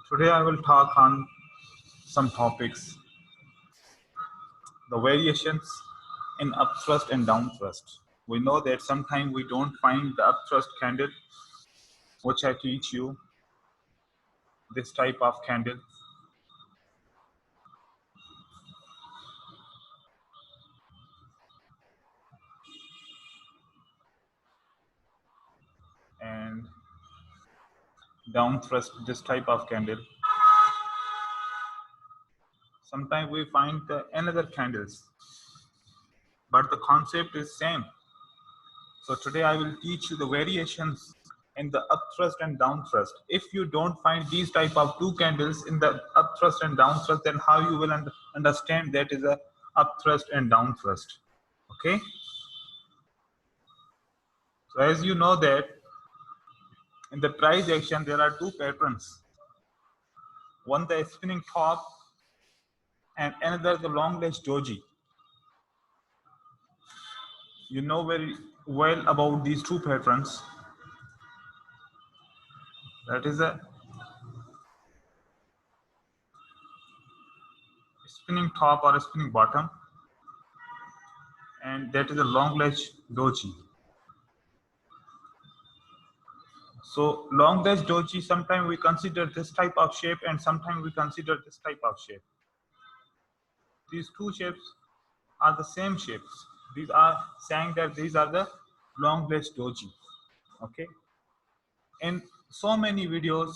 Today I will talk on some topics, the variations in upthrust and downthrust. We know that sometimes we don't find the upthrust candle, which I teach you, this type of candle. And downthrust, this type of candle. Sometimes we find another candles, but the concept is same. So today I will teach you the variations in the upthrust and downthrust. If you don't find these type of two candles in the upthrust and downthrust, then how you will understand that is a upthrust and downthrust. Okay. So as you know that in the price action there are two patterns. One the spinning top and another the long ledge doji. You know very well about these two patterns. That is a spinning top or a spinning bottom, and that is a long ledge doji. So long ledge doji, sometimes we consider this type of shape and sometimes we consider this type of shape. These two shapes are the same shapes. These are saying that these are the long ledge doji. Okay. In so many videos,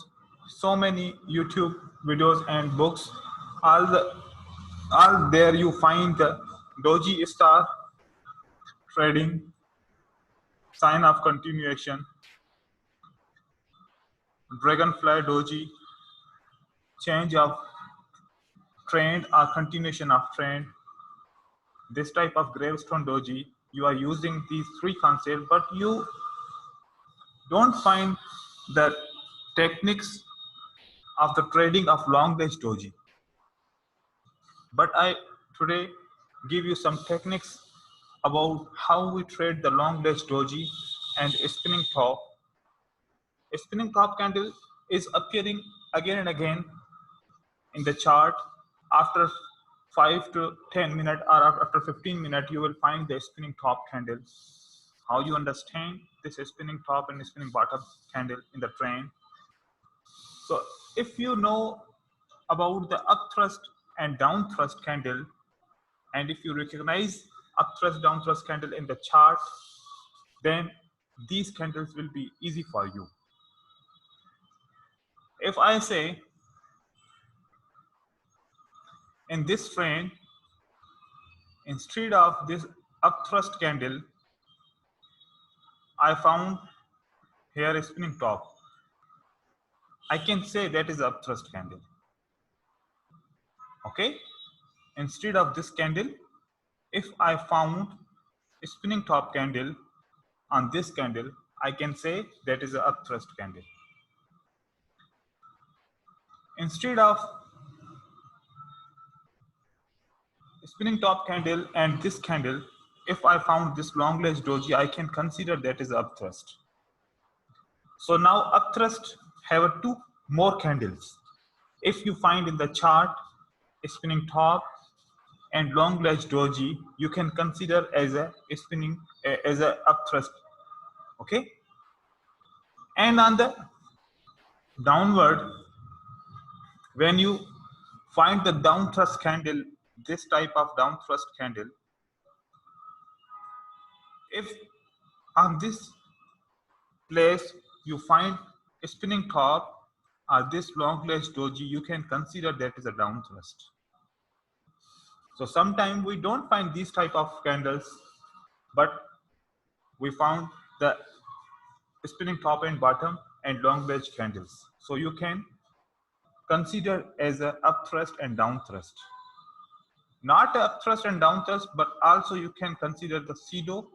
so many YouTube videos and books, all there you find the doji star trading, sign of continuation, dragonfly doji, change of trend or continuation of trend, this type of gravestone doji. You are using these three concepts, but you don't find the techniques of the trading of long ledge doji. But I today give you some techniques about how we trade the long ledge doji and spinning top. A spinning top candle is appearing again and again in the chart. After 5 to 10 minutes or after 15 minutes, you will find the spinning top candle. How you understand this spinning top and spinning bottom candle in the trend? So if you know about the upthrust and downthrust candle, and if you recognize upthrust downthrust candle in the chart, then these candles will be easy for you. If I say in this trend, instead of this upthrust candle, I found here a spinning top, I can say that is upthrust candle. Okay. Instead of this candle, if I found a spinning top candle on this candle, I can say that is an upthrust candle. Instead of spinning top candle and this candle, if I found this long ledge doji, I can consider that is upthrust. So now upthrust have two more candles. If you find in the chart a spinning top and long ledge doji, you can consider as a spinning as a upthrust. Okay. And on the downward, when you find the downthrust candle, this type of downthrust candle, if on this place you find a spinning top or this long ledge doji, you can consider that is a downthrust. So sometimes we don't find these type of candles, but we found the spinning top and bottom and long ledge candles. So you can consider as a upthrust and downthrust. Not upthrust and downthrust, but also you can consider the pseudo.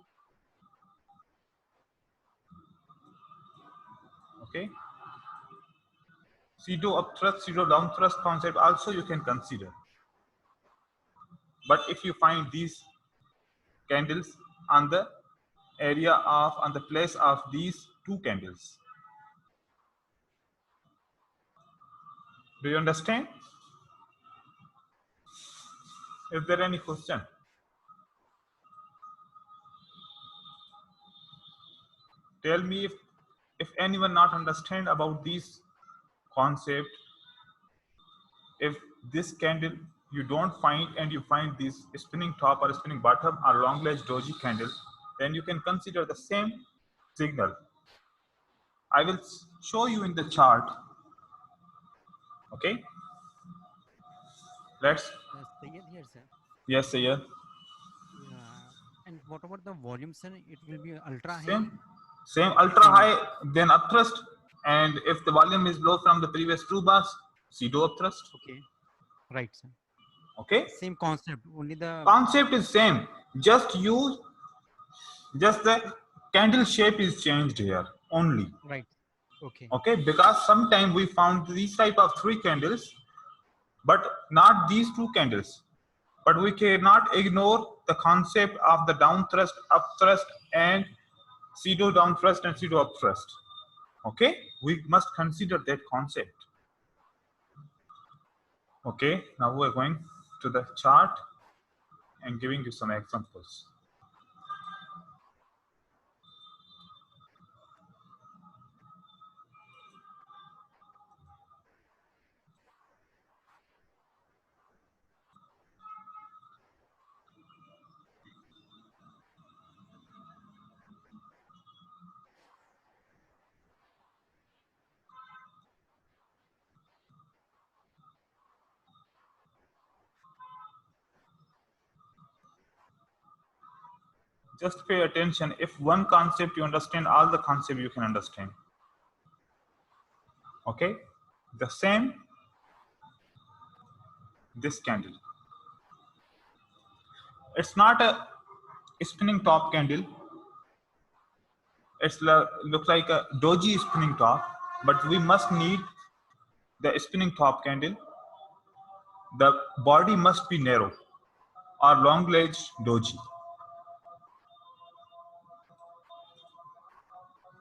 Okay. Pseudo upthrust, pseudo downthrust concept also you can consider. But if you find these candles on the area of, on the place of these two candles. Do you understand? Is there any question? Tell me if anyone not understand about this concept. If this candle you don't find and you find this spinning top or spinning bottom or long ledge doji candle, then you can consider the same signal. I will show you in the chart. Okay, let's. Sayed here, sir. Yes, Sayed. Yeah. And what about the volume, sir? It will be ultra high. Same ultra Same. high, then upthrust, and if the volume is low from the previous two bars, pseudo upthrust. Okay. Right, sir. Okay, Same concept. Only the concept is same. Just the candle shape is changed here only. right. Okay. Okay, because sometimes we found these type of three candles, but not these two candles. But we cannot ignore the concept of the down thrust, up thrust, and pseudo down thrust and pseudo up thrust. Okay, we must consider that concept. Okay, now we're going to the chart and giving you some examples. Just pay attention. If one concept you understand, all the concept you can understand. Okay, the same this candle. It's not a spinning top candle. It's looks like a doji spinning top, but we must need the spinning top candle. The body must be narrow or long ledge doji.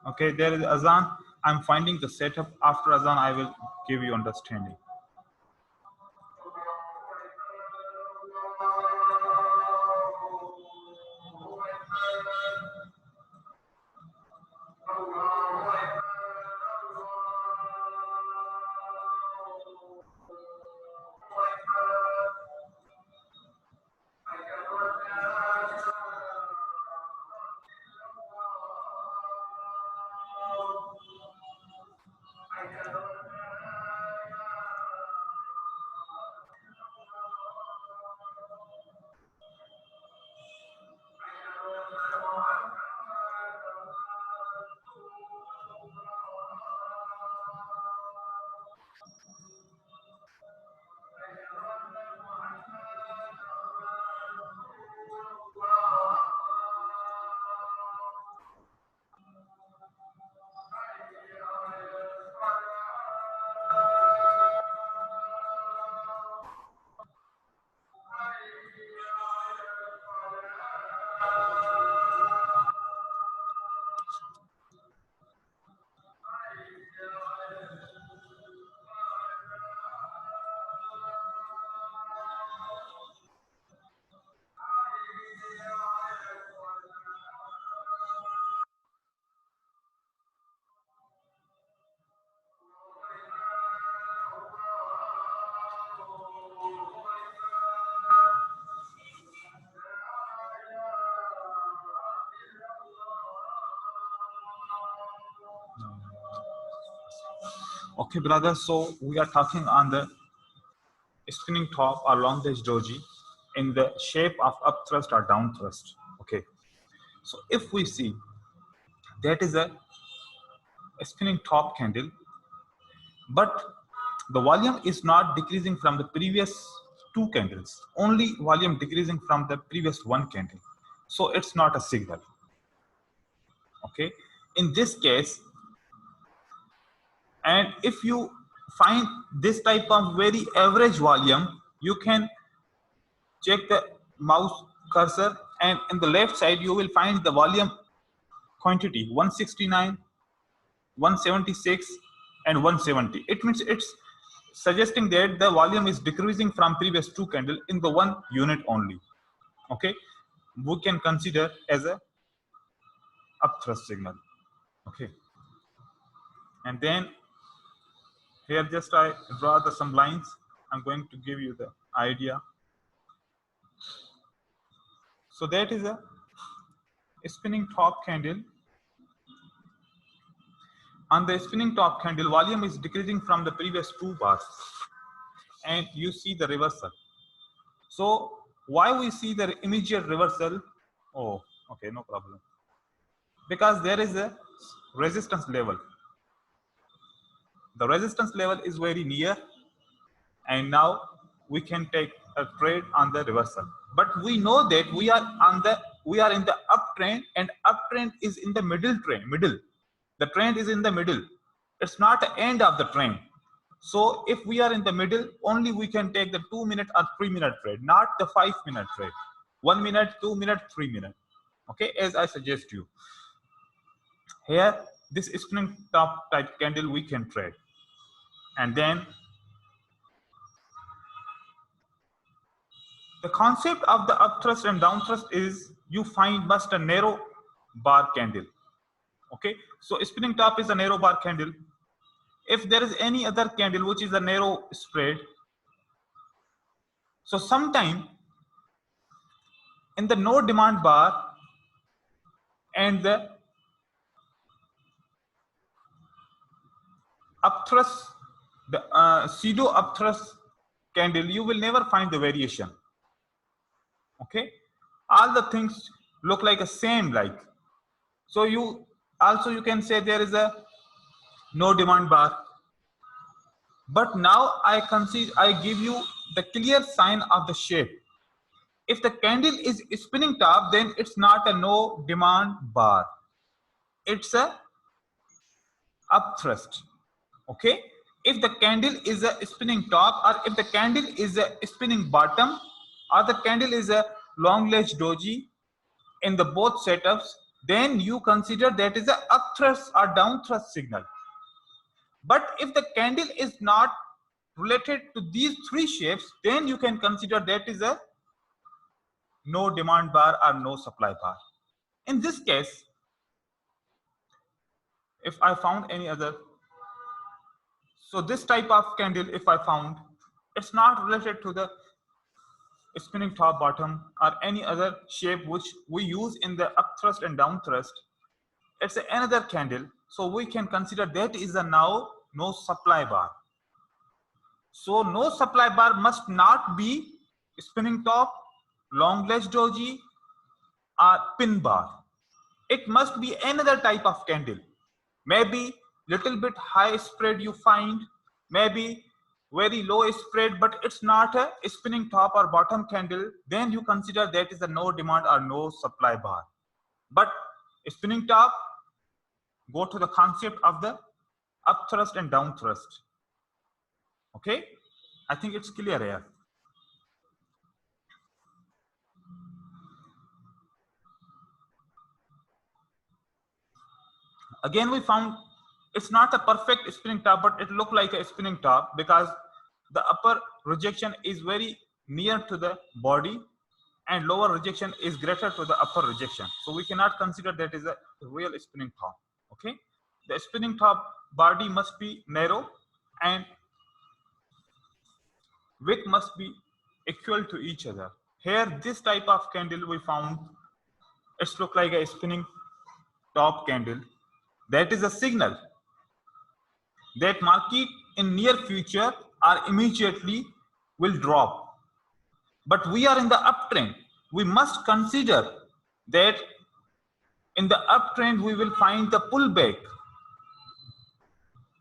Okay, there is Azan. I'm finding the setup. After Azan, I will give you understanding. Okay, brother. So we are talking on the spinning top or long ledge doji in the shape of up thrust or down thrust. Okay. So if we see that is a spinning top candle, but the volume is not decreasing from the previous two candles, only volume decreasing from the previous one candle. So it's not a signal. Okay. In this case, and if you find this type of very average volume, you can check the mouse cursor, and in the left side you will find the volume quantity 169, 176 and 170. It means it's suggesting that the volume is decreasing from previous two candle in the 1 unit only. Okay, we can consider as a upthrust signal. Okay, and then here just I draw the some lines. I'm going to give you the idea. So that is a spinning top candle. On the spinning top candle, volume is decreasing from the previous two bars, and you see the reversal. So why we see the immediate reversal? Oh, okay, no problem. Because there is a resistance level. The resistance level is very near, and now we can take a trade on the reversal. But we know that we are in the uptrend, and uptrend is in the middle. The trend is in the middle. It's not the end of the trend. So if we are in the middle, only we can take the 2 minute or 3 minute trade, not the 5 minute trade. 1 minute, 2 minute, 3 minute. Okay, as I suggest you. Here, this spinning top type candle we can trade. And then the concept of the upthrust and downthrust is you find must a narrow bar candle. Okay, so spinning top is a narrow bar candle. If there is any other candle which is a narrow spread, so sometime in the no demand bar and the upthrust, the pseudo upthrust candle, you will never find the variation. Okay, all the things look like a same like. So you can say there is a no demand bar, but now I give you the clear sign of the shape. If the candle is spinning top, then it's not a no demand bar, it's a upthrust. Okay, if the candle is a spinning top, or if the candle is a spinning bottom, or the candle is a long ledge doji, in the both setups, then you consider that is a upthrust or downthrust signal. But if the candle is not related to these three shapes, then you can consider that is a no demand bar or no supply bar. In this case, if I found any other, so this type of candle, if I found, it's not related to the spinning top bottom or any other shape which we use in the upthrust and downthrust, it's another candle, so we can consider that is a now no supply bar. So no supply bar must not be spinning top, long ledge doji, or pin bar. It must be another type of candle. Maybe little bit high spread you find, maybe very low spread, but it's not a spinning top or bottom candle. Then you consider that is a no demand or no supply bar. But spinning top, go to the concept of the upthrust and downthrust. Okay, I think it's clear here. Again, we found it's not a perfect spinning top, but it looked like a spinning top because the upper rejection is very near to the body and lower rejection is greater to the upper rejection. So we cannot consider that is a real spinning top. Okay, the spinning top body must be narrow and width must be equal to each other. Here, this type of candle we found, it's look like a spinning top candle. That is a signal that market in near future or immediately will drop. But we are in the uptrend. We must consider that in the uptrend we will find the pullback.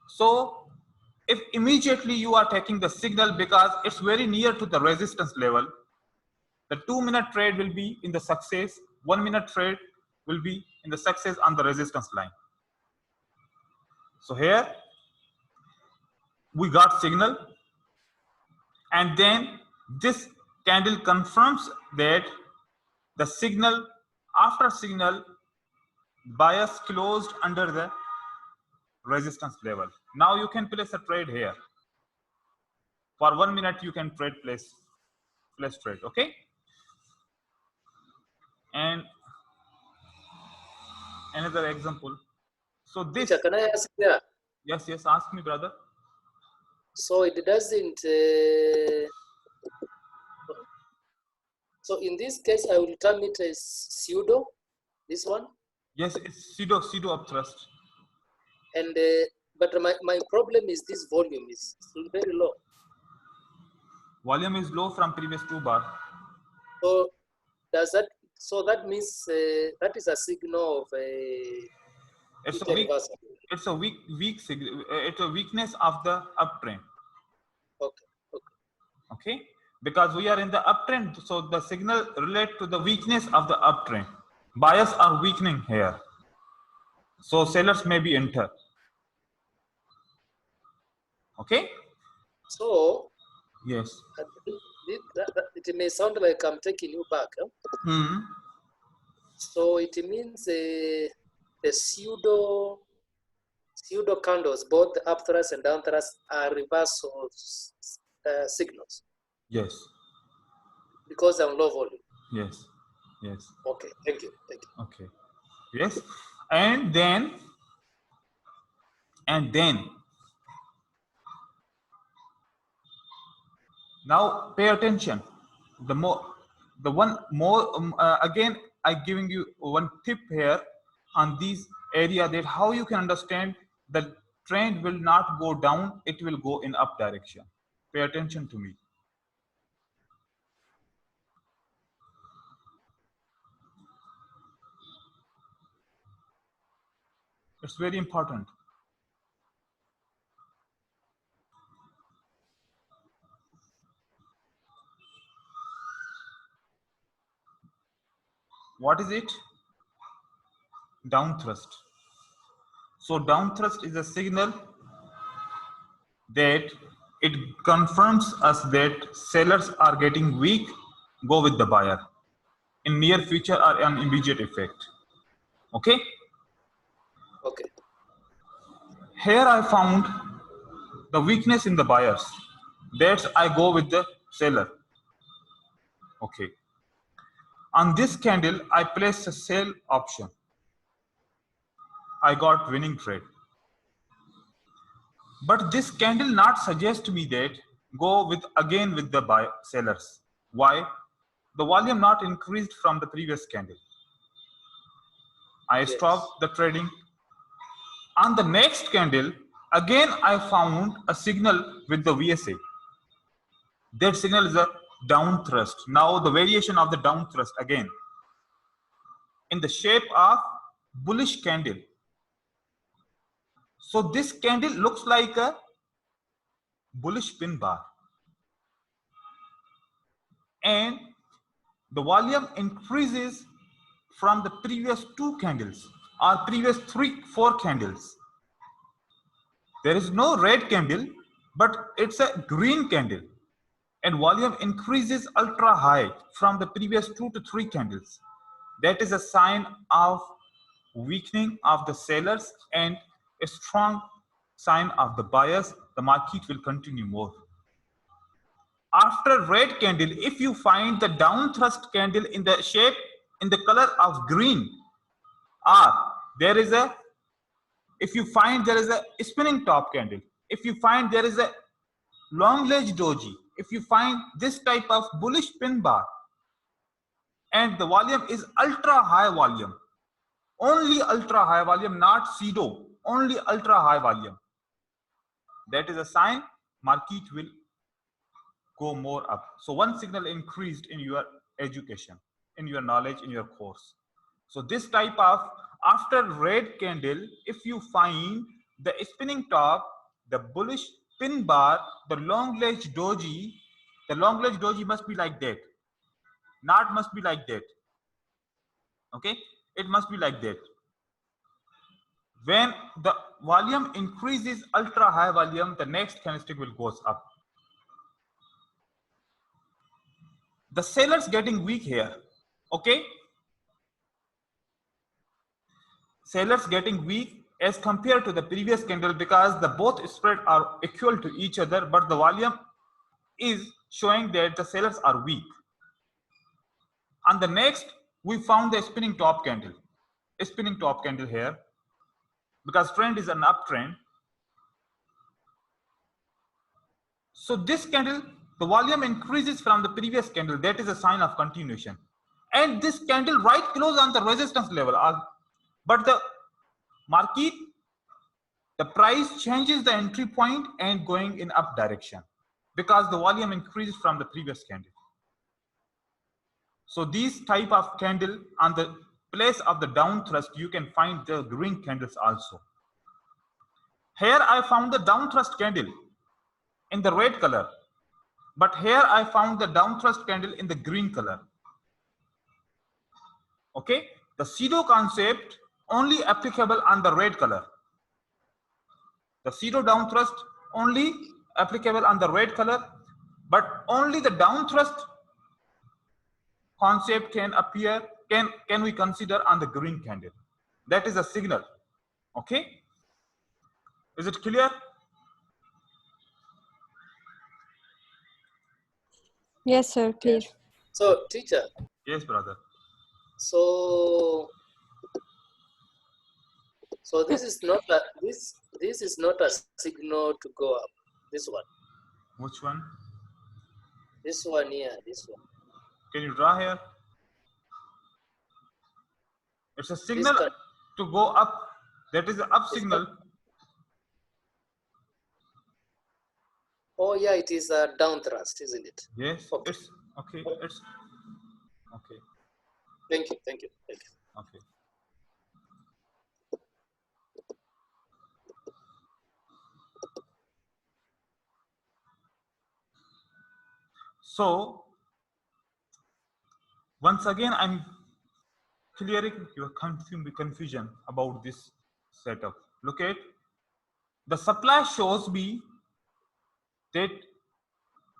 So if immediately you are taking the signal because it's very near to the resistance level, the 2 minute trade will be in the success, 1 minute trade will be in the success on the resistance line. So here we got signal, and then this candle confirms that the signal, after signal, bias closed under the resistance level. Now you can place a trade here. For 1 minute, you can trade place trade. Okay. And another example. So this. Teacher, can I ask there? Yes, ask me, brother. So it doesn't. So in this case, I will term it as pseudo. This one. Yes, it's pseudo upthrust. And but my problem is this volume is very low. Volume is low from previous 2 bar. So does that? So that means that is a signal of a. It's a weak signal. It's a weakness of the uptrend. Okay. Because we are in the uptrend, so the signal relate to the weakness of the uptrend. Buyers are weakening here, so sellers may be enter. Okay. So yes, it may sound like I'm taking you back. Huh? So it means the pseudo candles, both the upthrust and downthrust, are reversal signals. Yes. Because I'm low volume. Yes. Okay. Thank you. Okay. Yes. And then now pay attention. Again, I'm giving you one tip here on this area, that how you can understand the trend will not go down, it will go in up direction. Pay attention to me. It's very important. What is it? Down thrust. So down thrust is a signal that it confirms us that sellers are getting weak, go with the buyer in near future or an immediate effect. Okay. Here I found the weakness in the buyers, that's I go with the seller. Okay. On this candle, I placed a sell option. I got winning trade. But this candle not suggest me that go with again with the buy sellers. Why? The volume not increased from the previous candle. I stopped the trading. On the next candle, again I found a signal with the VSA. That signal is a down thrust. Now the variation of the down thrust again in the shape of bullish candle. So this candle looks like a bullish pin bar, and the volume increases from the previous 2 candles or previous 3-4 candles. There is no red candle, but it's a green candle, and volume increases ultra high from the previous 2 to 3 candles. That is a sign of weakening of the sellers and a strong sign of the buyers. The market will continue more. After red candle, if you find the down thrust candle in the shape, in the color of green, or there is a, if you find there is a spinning top candle, if you find there is a long ledge doji, if you find this type of bullish pin bar, and the volume is ultra high volume, only ultra high volume, not pseudo, only ultra high volume, that is a sign market will go more up. So one signal increased in your education, in your knowledge, in your course. So this type of, after red candle, if you find the spinning top, the bullish pin bar, the long ledge doji, the long ledge doji must be like that, not must be like that. Okay, it must be like that. When the volume increases ultra high volume, the next candlestick will goes up. The sellers getting weak here. Okay, sellers getting weak as compared to the previous candle, because the both spread are equal to each other, but the volume is showing that the sellers are weak. And the next, we found the spinning top candle. A spinning top candle here, because trend is an uptrend. So this candle, the volume increases from the previous candle. That is a sign of continuation. And this candle right close on the resistance level. But the market, the price changes the entry point and going in up direction because the volume increases from the previous candle. So these type of candle on the place of the down thrust, you can find the green candles also. Here I found the down thrust candle in the red color, but here I found the down thrust candle in the green color. Okay, the pseudo concept only applicable on the red color. The pseudo down thrust only applicable on the red color, but only the down thrust concept can appear, can we consider on the green candle. That is a signal. Okay, is it clear? Yes, sir, clear. So, teacher. Yes, brother. So this is not a this is not a signal to go up. This one. Which one? This one here. This one. Can you draw here? It's a signal to go up. That is the up signal. Oh yeah, it is a down thrust, isn't it? Yes. Okay. It's okay. It's okay. Thank you. Thank you. Thank you. Okay. So once again, I'm clearing your confusion about this setup. Look at the supply shows me that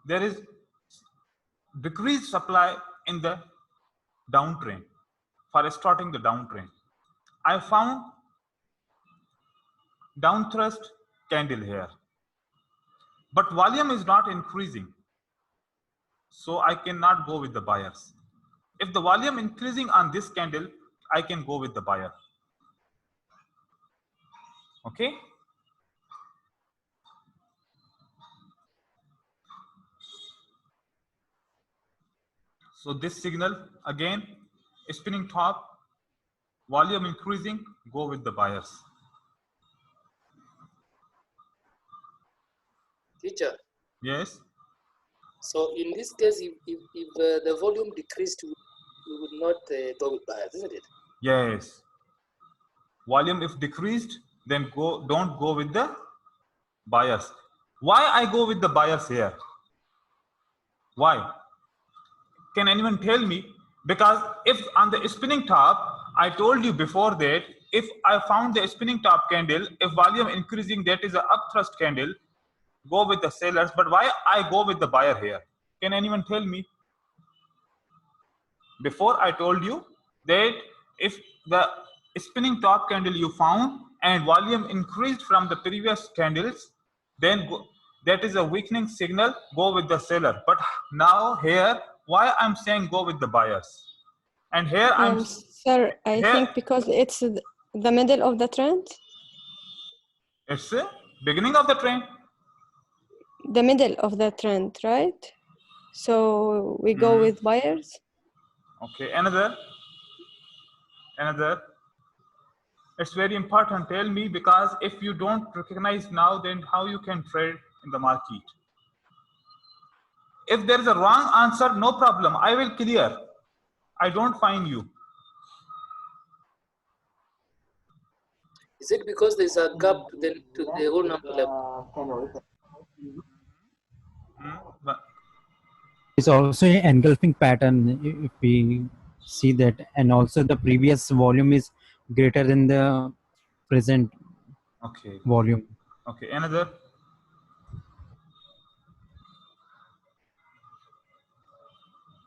there is decreased supply in the downtrend for starting the downtrend. I found down thrust candle here, but volume is not increasing, so I cannot go with the buyers. If the volume increasing on this candle, I can go with the buyer. Okay. So this signal again, spinning top, volume increasing, go with the buyers. Teacher. Yes. So in this case, if the volume decreased, we would not go with buyers, isn't it? Yes. Volume if decreased, then don't go with the buyers. Why I go with the buyers here? Why? Can anyone tell me? Because if on the spinning top, I told you before that if I found the spinning top candle, if volume increasing, that is an up thrust candle, go with the sellers. But why I go with the buyer here? Can anyone tell me? Before I told you that if the spinning top candle you found and volume increased from the previous candles, then that is a weakening signal, go with the seller. But now here, why I'm saying go with the buyers? And here I'm sir, I think because it's the middle of the trend. It's the beginning of the trend. The middle of the trend, right? So we go with buyers. Okay, another. It's very important. Tell me, because if you don't recognize now, then how you can trade in the market? If there is a wrong answer, no problem. I will clear. I don't find you. Is it because there's a gap to the whole number level? It's also an engulfing pattern if we see that, and also the previous volume is greater than the present volume. Okay, another.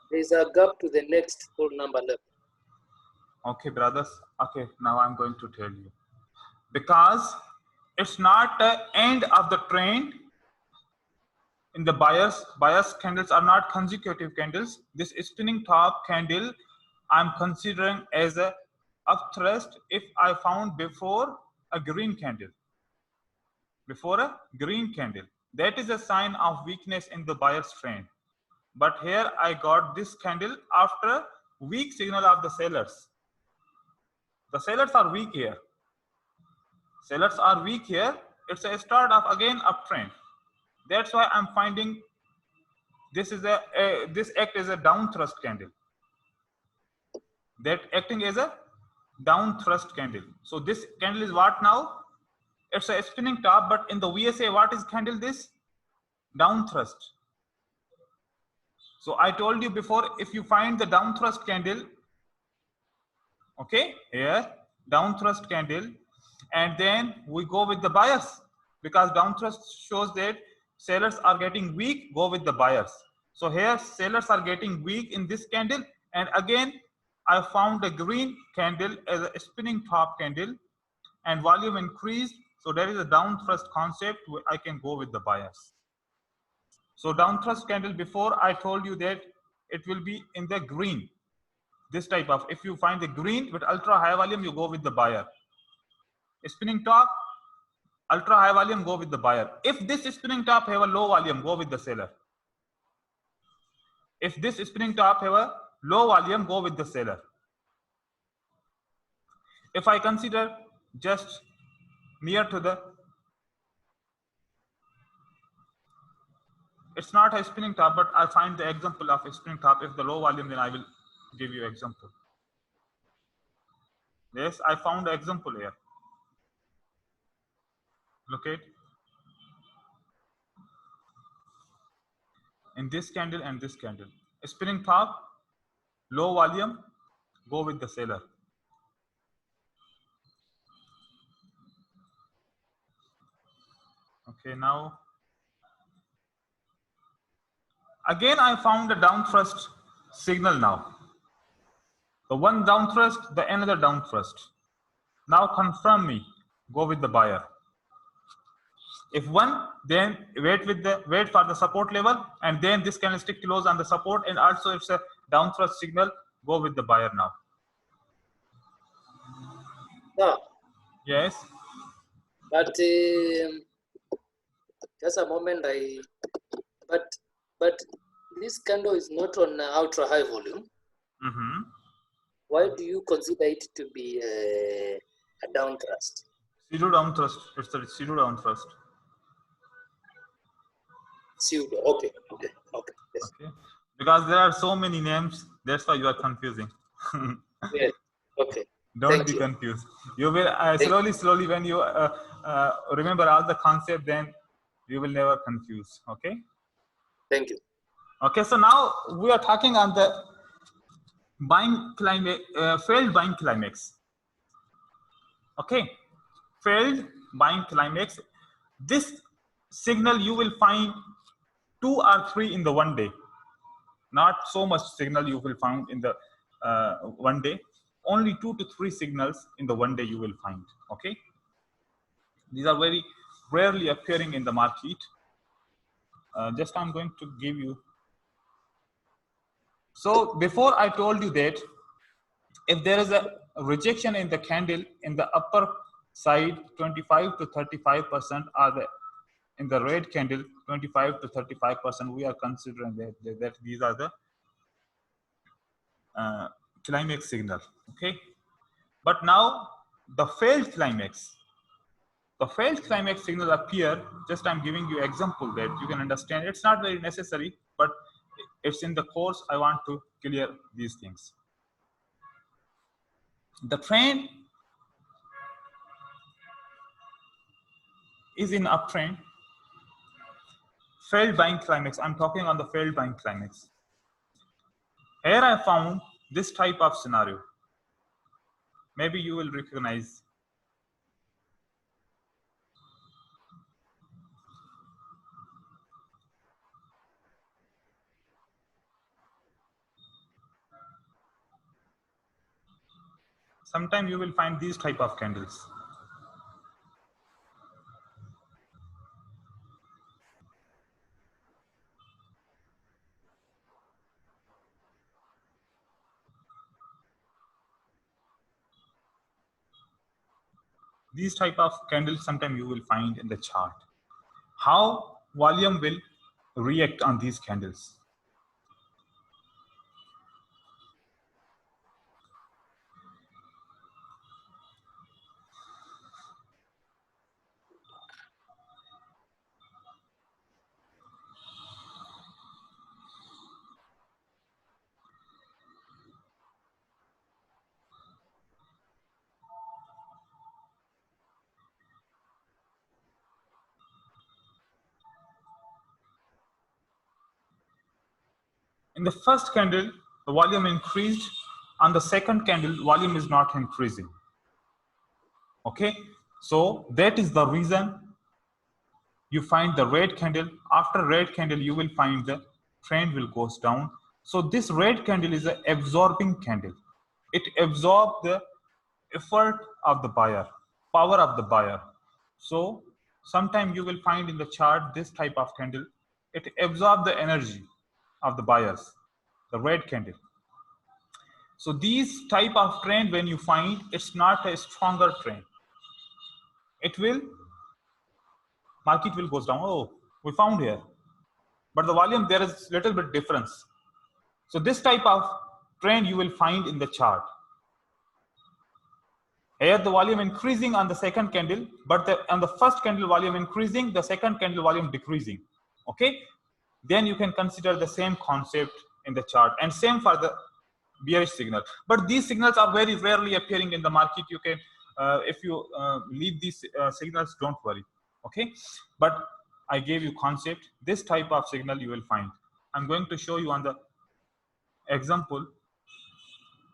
There's a gap to the next whole number level. Okay, brothers. Okay, now I'm going to tell you. Because it's not the end of the trend, in the buyers candles are not consecutive candles. This spinning top candle I'm considering as a upthrust if I found before a green candle. Before a green candle, that is a sign of weakness in the buyer's trend. But here I got this candle after weak signal of the sellers. The sellers are weak here. Sellers are weak here. It's a start of again uptrend. That's why I'm finding this is this act as a down thrust candle. That acting as a down thrust candle. So this candle is what now? It's a spinning top, but in the VSA, what is candle this? Down thrust. So I told you before, if you find the down thrust candle, okay, here, down thrust candle, and then we go with the buyers, because down thrust shows that sellers are getting weak, go with the buyers. So here sellers are getting weak in this candle, and again I found a green candle as a spinning top candle and volume increased. So there is a down thrust concept where I can go with the buyers. So down thrust candle, before I told you that it will be in the green. This type of, if you find the green with ultra high volume, you go with the buyer. Spinning top, ultra high volume, go with the buyer. If this spinning top have a low volume, go with the seller. If this spinning top have a low volume, go with the seller. If I consider just near to the, it's not a spinning top, but I find the example of a spinning top. If the low volume, then I will give you example. Yes, I found the example here. Look at in this candle and this candle. A spinning top, low volume, go with the seller. Okay, now again I found a down thrust signal now. The one down thrust, the another down thrust. Now confirm me, go with the buyer. If one, then wait for the support level, and then this candlestick close on the support, and also it's a down thrust signal, go with the buyer now. Yeah. Yes. But just a moment, but this candle is not on ultra high volume. Mm-hmm. Why do you consider it to be a down thrust? Pseudo down thrust. It's a pseudo down thrust. Pseudo. Okay. Yes. Okay. Because there are so many names, that's why you are confusing. Yeah. Okay. Don't be confused. You will slowly when you remember all the concept, then you will never confuse. Okay. Thank you. Okay. So now we are talking on the buying climax, failed buying climax. Okay. Failed buying climax. This signal you will find 2 or 3 in the one day. Not so much signal you will find in the one day. Only 2 to 3 signals in the one day you will find. Okay. These are very rarely appearing in the market. Just I'm going to give you. So before I told you that if there is a rejection in the candle in the upper side, 25 to 35% are the in the red candle, 25 to 35%. We are considering that these are the climax signal. Okay. But now the failed climax. The failed climax signal appear, just I'm giving you example that you can understand. It's not very necessary, but it's in the course. I want to clear these things. The trend is in uptrend. Failed buying climax. I'm talking on the failed buying climax. Here I found this type of scenario. Maybe you will recognize. Sometimes you will find these type of candles. These type of candles sometimes you will find in the chart. How volume will react on these candles? In the first candle, the volume increased. On the second candle, volume is not increasing. Okay, so that is the reason you find the red candle. After red candle, you will find the trend will goes down. So this red candle is an absorbing candle. It absorbs the effort of the buyer, power of the buyer. So sometime you will find in the chart this type of candle. It absorbs the energy of the buyers, the red candle. So these type of trend, when you find, it's not a stronger trend. It will, market will goes down. Oh, we found here, but the volume there is little bit difference. So this type of trend you will find in the chart. Here the volume increasing on the second candle, but on the first candle volume increasing, the second candle volume decreasing. Okay, then you can consider the same concept in the chart, and same for the bearish signal. But these signals are very rarely appearing in the market. You can, if you leave these signals, don't worry. Okay, but I gave you concept. This type of signal you will find. I'm going to show you on the example.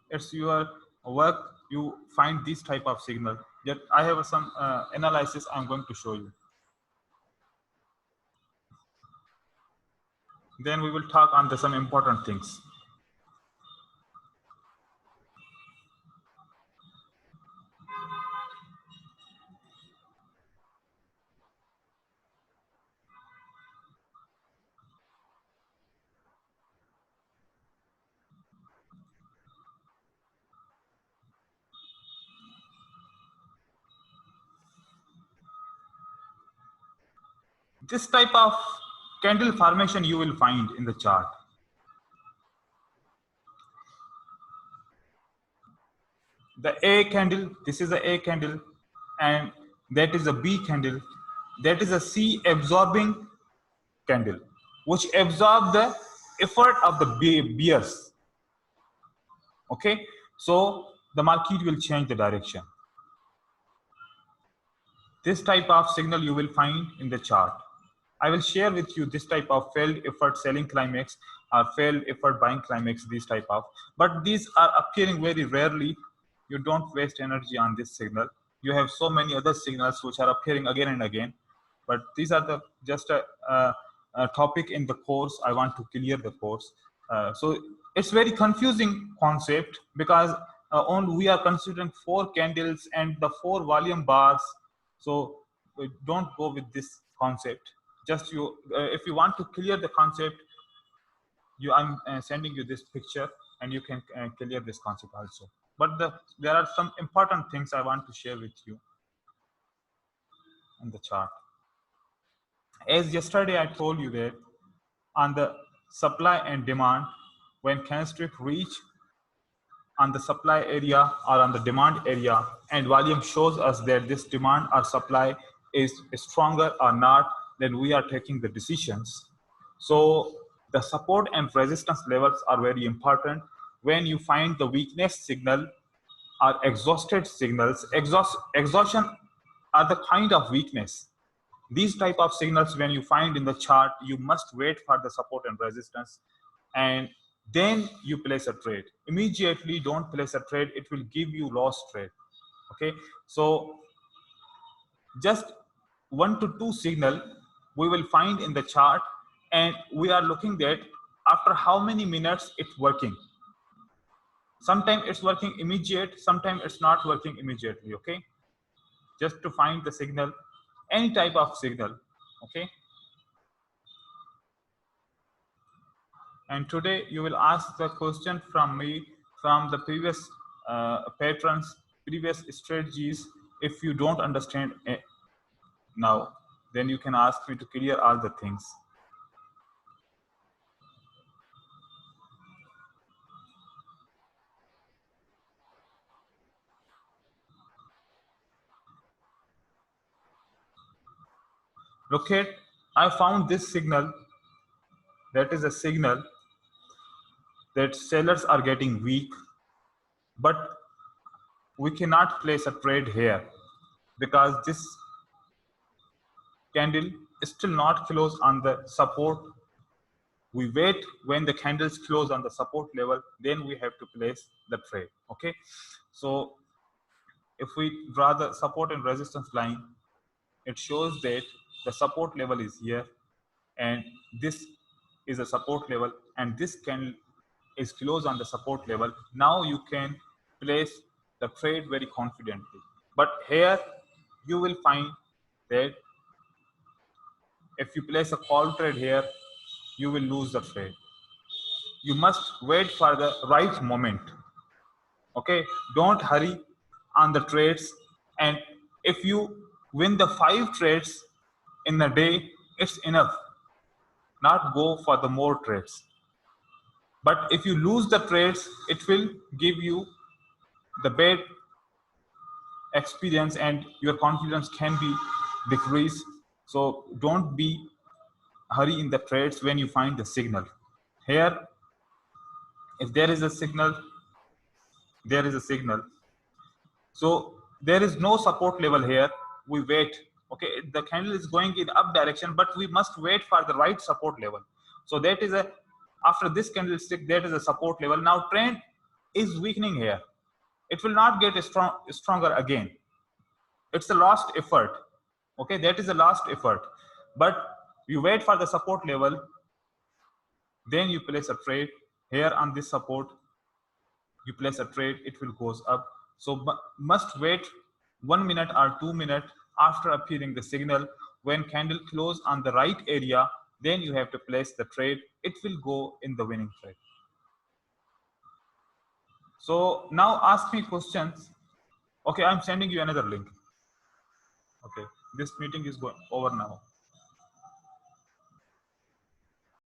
It's your work. You find this type of signal. Yet I have some analysis I'm going to show you. Then we will talk on some important things. This type of candle formation you will find in the chart. The A candle, this is the A candle, and that is a B candle, that is a C absorbing candle, which absorb the effort of the bears. Okay, so the market will change the direction. This type of signal you will find in the chart. I will share with you this type of failed effort selling climax or failed effort buying climax, these type of, but these are appearing very rarely. You don't waste energy on this signal. You have so many other signals which are appearing again and again, but these are the just a topic in the course. I want to clear the course. So it's very confusing concept because we are considering 4 candles and the 4 volume bars. So don't go with this concept. Just you, if you want to clear the concept, I'm sending you this picture and you can clear this concept also. But there are some important things I want to share with you in the chart. As yesterday I told you that on the supply and demand, when candlestick reach on the supply area or on the demand area and volume shows us that this demand or supply is stronger or not, then we are taking the decisions. So the support and resistance levels are very important. When you find the weakness signal or exhausted signals, exhaustion are the kind of weakness. These type of signals, when you find in the chart, you must wait for the support and resistance, and then you place a trade. Immediately don't place a trade, it will give you loss trade. Okay, so just 1 to 2 signal we will find in the chart, and we are looking at after how many minutes it's working. Sometimes it's working immediate, sometimes it's not working immediately. Okay, just to find the signal, any type of signal. Okay, and today you will ask the question from me, from the previous patrons, previous strategies. if you don't understand now, then you can ask me to clear all the things. Look at, I found this signal. That is a signal that sellers are getting weak, but we cannot place a trade here because this candle is still not close on the support. We wait when the candles close on the support level, then we have to place the trade. Okay, so if we draw the support and resistance line, it shows that the support level is here, and this is a support level, and this candle is close on the support level. Now you can place the trade very confidently. But here you will find that if you place a call trade here, you will lose the trade. You must wait for the right moment. Okay, don't hurry on the trades. And if you win the 5 trades in a day, it's enough. Not go for the more trades. But if you lose the trades, it will give you the bad experience and your confidence can be decreased. So don't be hurry in the trades when you find the signal. Here, if there is a signal, there is a signal. So there is no support level here. We wait. Okay, the candle is going in up direction, but we must wait for the right support level. So that is a, after this candlestick, that is a support level. Now trend is weakening here. It will not get stronger again. It's a last effort. Okay, that is a last effort. But you wait for the support level, then you place a trade here on this support. You place a trade, it will goes up. So must wait 1 minute or 2 minutes after appearing the signal. When candle close on the right area, then you have to place the trade. It will go in the winning trade. So now ask me questions. Okay, I'm sending you another link. Okay, this meeting is going over now.